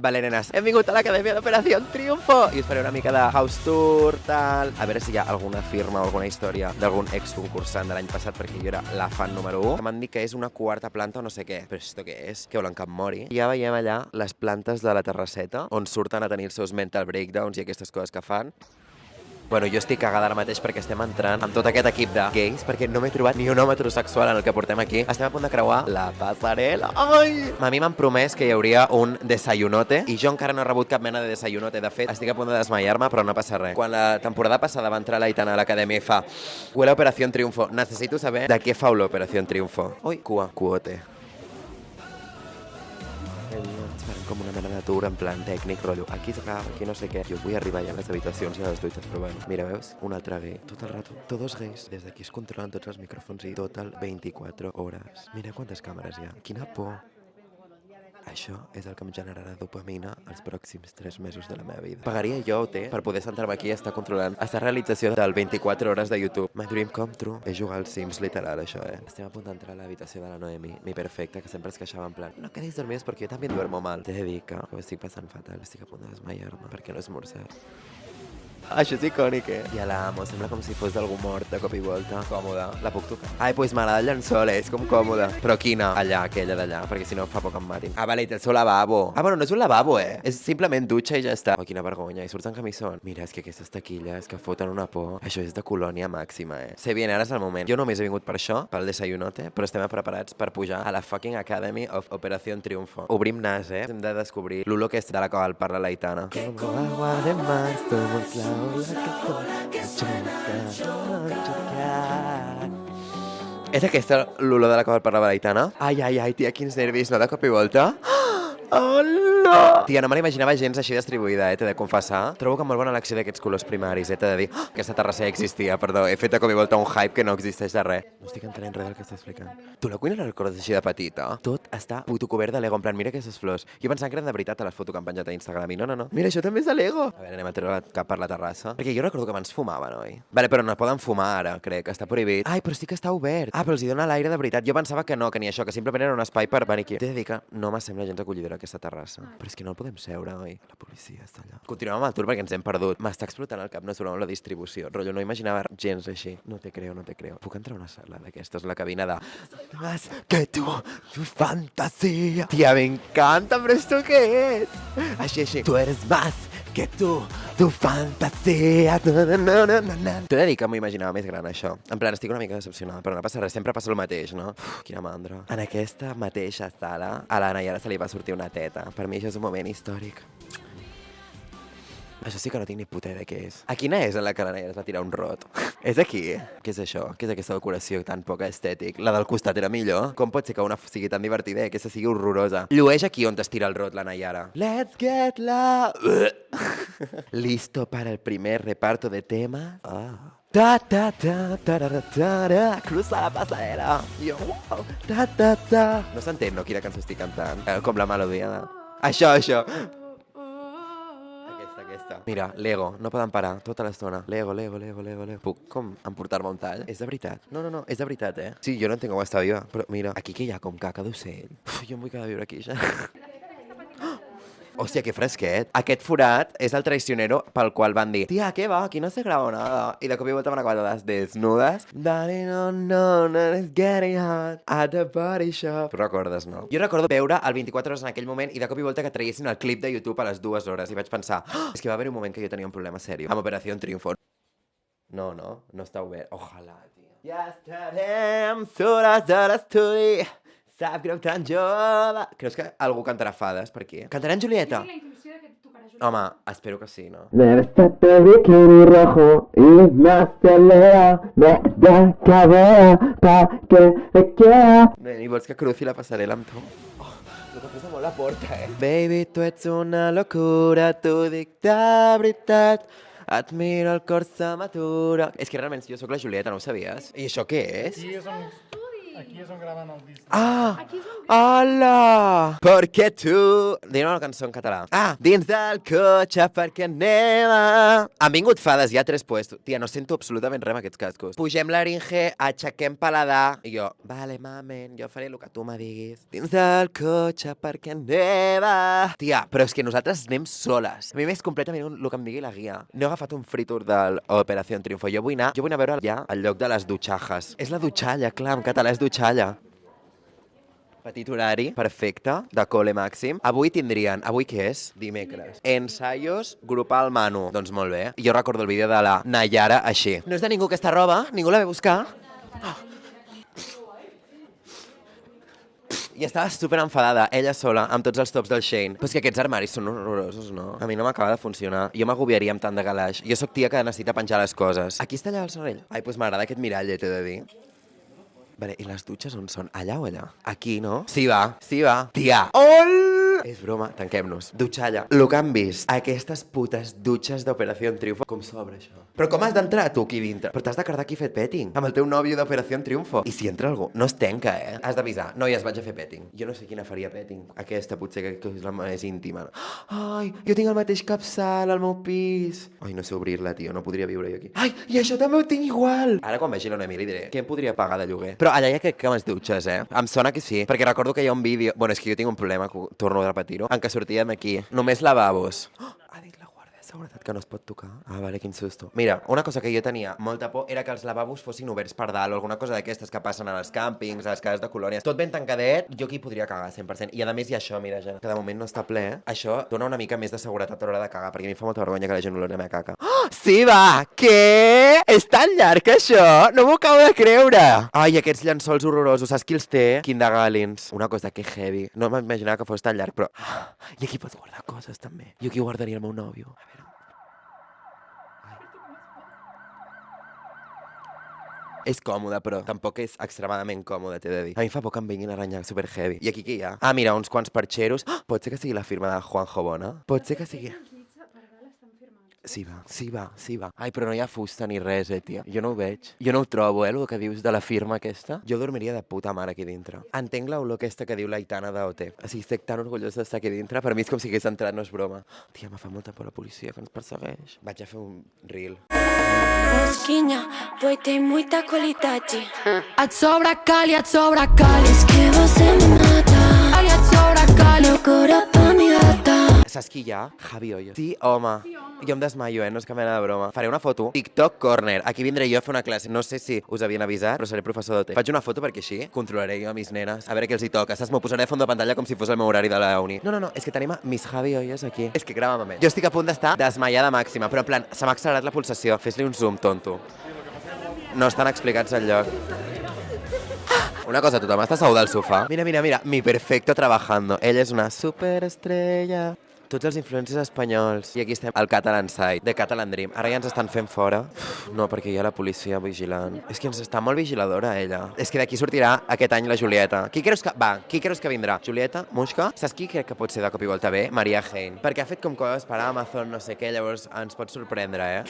Vale, nenes, hem vingut a l'Acadèmia d'Operació Triunfo i us faré una mica de house tour, tal. A veure si hi ha alguna firma o alguna història d'algun exconcursant de l'any passat, perquè jo era la fan número 1. M'han dit que és una quarta planta o no sé què. Però esto què és? Que volen que em mori? Ja veiem allà les plantes de la terrasseta, on surten a tenir els seus mental breakdowns i aquestes coses que fan. Bueno, jo estic cagada ara mateix perquè estem entrant amb tot aquest equip de gais, perquè no m'he trobat ni un home heterosexual en el que portem aquí. Estem a punt de creuar la passarel·la. Ai! A mi m'han promès que hi hauria un desayunote i jo encara no he rebut cap mena de desayunote. De fet, estic a punt de desmaiar-me, però no passa res. Quan la temporada passada va entrar l'Aitana a l'acadèmia i fa huele a Operació Triunfo, necessito saber de què fa l'Operació Triunfo. Ui, cuote. Com una mena de tour en plan tècnic, rotllo, aquí s'acaba, aquí no sé què. Jo vull arribar ja a les habitacions i a les dutxes, però bueno. Mira, veus? Un altre gay. Tot el rato. Todos gays. Des d'aquí es controlen tots els micròfons i tot el 24 hores. Mira quantes càmeres hi ha. Quina por. Això és el que em generarà dopamina els pròxims 3 mesos de la meva vida. Pagaria jo, per poder sentar-me aquí i estar controlant aquesta realització del 24 hores de YouTube. My dream come true. És jugar als Sims, literal, això, Estem a punt d'entrar a l'habitació de la Noemi, mi perfecta, que sempre es queixava en plan no quedéis dormidos perquè jo també duermo mal. T'he de dir que ho estic passant fatal. Estic a punt de desmaiar-me perquè no he esmorzat. Això és icònic, Ja la amo, sembla com si fos d'algú mort de cop i volta. Còmoda. La puc tocar? Ai, pues m'agrada el llençol, és com còmoda. Però quina? Allà, aquella d'allà, perquè si no fa poc em matin. Ah, vale, té el seu lavabo. Ah, bueno, no és un lavabo, És simplement dutxa i ja està. Oh, quina vergonya, i surts en camisón. Mira, és que aquestes taquilles que foten una por. Això és de colònia màxima, Se viene, ara és el moment. Jo només he vingut per això, pel desayunote, però estem preparats per pujar a la fucking Academy of Operació Triunfo. Obrim nas, Hem de descobrir l'olor aquesta de la qual parla l'Aitana. Como agua de mar, somos la és aquesta l'olor de la qual parlava l'Aitana? Ai, tia, quins nervis, no? De cop i volta? Hola! Tia, no me l'imaginava gens així distribuïda, t'he de confessar. Trobo que molt bona elecció d'aquests colors primaris, t'he de dir aquesta terrassa ja existia, perdó, he fet de cop i volta un hype que no existeix de res. No estic entenent res del que estàs explicant. Tu la cuina la recordes així de petita? Tot està puto cobert de Lego, en plan, mira aquestes flors. Jo pensava que eren de veritat a les fotos que han penjat a Instagram i no. Mira, això també és de Lego. A veure, anem a treure cap per la terrassa. Perquè jo recordo que abans fumaven, oi? Vale, però no poden fumar ara, crec, està prohibit. Ai, però sí que està obert. Ah, però els hi dona l'aire de veritat. Jo pensava que no, que ni això, que simplement era un espai per venir aquí. T'he de dir que no m'assembla gens acollidora aquesta terrassa. Però és que no el podem seure, oi? La policia està allà. Continuem amb el tour perquè ens hem perdut. M'està explotant el cap, no sobre la distribució. Rotllo, no imaginava gens així. No te creo. Puc entrar a una sala d'aquestes, la cabina de... Más que tu fantasía. Tia, m'encanta, però esto què és? Així. Tu eres más que tu fantasía. T'he de dir que m'ho imaginava més gran, això. En plan, estic una mica decepcionada, però no passa res, sempre passa el mateix, no? Quina mandra. En aquesta mateixa sala, a la Nayara se li va sortir una teta. Per mi això és un moment històric. Això sí que no tinc ni puta idea què és. A quina és en la que la Nayara es va tirar un rot? És aquí? Què és això? Què és aquesta decoració tan poca estètic? La del costat era millor? Com pot ser que una sigui tan divertida i aquesta sigui horrorosa? Llueix aquí on es tira el rot la Nayara. Let's get loud! Listo para el primer reparto de temas. Cruza la passarel·la. Jo, wow. No s'entén, no, quina cançó estic cantant. Com la melodia de... Això. Aquesta. Mira, Lego, no poden parar tota l'estona. Lego. Puc com emportar-me un tall? És de veritat? No, és de veritat, Sí, jo no entenc com està viva, però mira, aquí que hi ha com caca d'ocell. Jo em vull quedar a viure aquí, ja. Hòstia, que fresquet. Aquest forat és el traicionero pel qual van dir tia, què va? Aquí no se grava nada. I de cop i volta van acabar totes desnudes. Darling, no, it's getting hot at the body shop. Però recordes, no? Jo recordo veure el 24 hores en aquell moment i de cop i volta que traiessin el clip de YouTube a les 2 hores i vaig pensar, és que va haver un moment que jo tenia un problema seriós amb Operació Triunfo. No està obert. Ojalà, tia. Ja estarem soles de l'estudi. Sap greu tan jove. Creus que algú cantarà fades per aquí? Cantarà en Julieta? Jo tinc la intuïció que tocarà Julieta. Home, espero que sí, no? Me vestiste bikini rojo y me acelera, me da cabeza pa' que te quiera. I vols que cruci la passarel·la amb tu? Oh, el que posa molt la porta, Baby, tu ets una locura, t'ho dic de veritat. Et miro el cor se m'atura. És que realment jo sóc la Julieta, no ho sabies? I això què és? Sí, és un... Aquí és on graven el disc. Ah! Hola! Perquè tu... Digue'm una cançó en català. Ah! Dins del cotxe perquè neva... Han vingut fades, ja 3 puestos. Tia, no sento absolutament res amb aquests cascos. Pugem laringe, aixequem paladar... I jo, vale, mamen, jo faré el que tu me diguis. Dins del cotxe perquè neva... Tia, però és que nosaltres anem soles. A mi m'és completament el que em digui la guia. No he agafat un free tour de l'Operació Triunfo. Jo vull anar a veure ja el lloc de les dutxajes. És la dutxalla, clar, en català és dutxalla. Petit horari, perfecte, de cole màxim. Avui tindrien, avui què és? Dimecres. Ensaios, grupal Manu. Doncs molt bé. Jo recordo el vídeo de la Nayara així. No és de ningú aquesta roba? Ningú la ve a buscar? Oh. I estava super enfadada, ella sola, amb tots els tops del Shein. Però és que aquests armaris són horrorosos, no? A mi no m'acaba de funcionar. Jo m'agobiaria amb tant de galaix. Jo sóc tia que necessita penjar les coses. Aquí està allà el sorell? Ai, doncs m'agrada aquest mirall, t'he de dir. Vale, i les dutxes on són? Allà o allà? Aquí, no? Sí va, sí va. Tia! Ol! És broma, tanquem-nos. Dutxalla. Lo que han vist, aquestes putes dutxes d'Operació Triunfo. Com s'obre això? Però com has d'entrar tu aquí dintre? Però t'has de quedar aquí fet petting amb el teu nòvio d'Operació Triunfo. I si entra algú, no es tenca, Has d'avisar. Noies, vaig a fer petting. Jo no sé quina faria petting. Aquesta potser que és la més íntima. Ai, jo tinc el mateix capçal al meu pis. Ai, no sé obrir-la, tio. No podria viure jo aquí. Ai, i això també ho tinc igual. Ara quan vegi la Noemí li diré què em podria pagar de lloguer. Però allà hi ha que més dutxes, Em sona que sí. Perquè recordo que hi ha un vídeo... Bueno, és que jo tinc un problema, torno a repetir-ho, en què sortíem aquí. Només lavabos. Oh, ha dit la guàrdia de seguretat que no es pot tocar. Ah, vale, quin susto. Mira, una cosa que jo tenia molta por era que els lavabos fossin oberts per dalt o alguna cosa d'aquestes que passen als càmpings, a les cases de colònies. Tot ben tancadet, jo aquí podria cagar 100%. I a més hi ha això, mira, gent, que de moment no està ple. Això dona una mica més de seguretat a l'hora de cagar, perquè a mi fa molta vergonya que la gent olori la meva caca. Oh, sí, va! Què? És tan llarg, això? No m'ho acabo de creure! Ai, aquests llençols horrorosos, saps qui els té? Kindagallins. Una cosa que heavy. No m'imaginava que fos tan llarg, però... I aquí pots guardar coses, també. Jo aquí guardaria el meu nòvio. A veure... És còmode, però tampoc és extremadament còmode, t'he de dir. A mi fa por que em vinguin a aranyar super heavy. I aquí què hi ha? Ah, mira, uns quants perxeros. Oh, pot ser que sigui la firma de Juanjo Bona? Pot ser que sigui... Sí va, sí va, sí va. Ai, però no hi ha fusta ni res, tia. Jo no ho veig. Jo no ho trobo, el que dius de la firma aquesta. Jo dormiria de puta mare aquí dintre. Entenc l'olor aquesta que diu l'Aitana d'OT. O sigui, estic tan orgullós d'estar aquí dintre. Per mi és com si hagués entrat, no és broma. Tia, me fa molta por la policia que ens persegueix. Vaig a fer un reel. Moschigna, voi tem muita qualidade. A sobra cali, es que você me mata. A sobra cali, meu cora pa mi gata. Saps qui hi ha? Javi Hoyos. Sí, home. Jo em desmaio, no és cap mena de broma. Faré una foto. TikTok Corner. Aquí vindré jo a fer una classe. No sé si us havien avisat, però seré professor d'OT. Faig una foto perquè així controlaré jo a mis nenes. A veure què els hi toca. Saps? M'ho posaré de fons de pantalla com si fos el meu horari de la uni. No, és que tenim a Miss Javi Hoyos aquí. És que grava'm amb ell. Jo estic a punt d'estar desmaiada màxima, però en plan, se m'ha accelerat la pulsació. Fes-li un zoom, tonto. No estan explicats al lloc. Una cosa, tothom està assegut al sofà. Mira, mi perfecto trabajando. Ell és una superestrella. Tots els influencers espanyols. I aquí estem al Catalan Side, de Catalan Dream. Ara ja ens estan fent fora. No, perquè hi ha la policia vigilant. És que ens està molt vigiladora, ella. És que d'aquí sortirà aquest any la Julieta. Qui creus que vindrà? Julieta? Muixca? Saps qui crec que pot ser de cop i volta bé? Maria Hein. Perquè ha fet com coses per Amazon, no sé què, llavors ens pot sorprendre,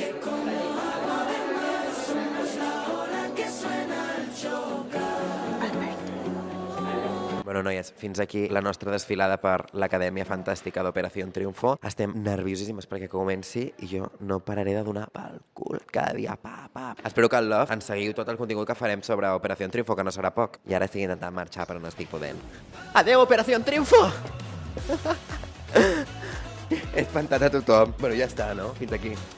Bueno, noies, fins aquí la nostra desfilada per l'Acadèmia Fantàstica d'Operació Triunfo. Estem nerviosíssimes perquè comenci i jo no pararé de donar pel cul cada dia, pa. Espero que al Love ens seguiu tot el contingut que farem sobre Operació Triunfo, que no serà poc. I ara estic intentant marxar, però no estic podent. Adéu, Operació Triunfo! He espantat a tothom. Bueno, ja està, no? Fins aquí.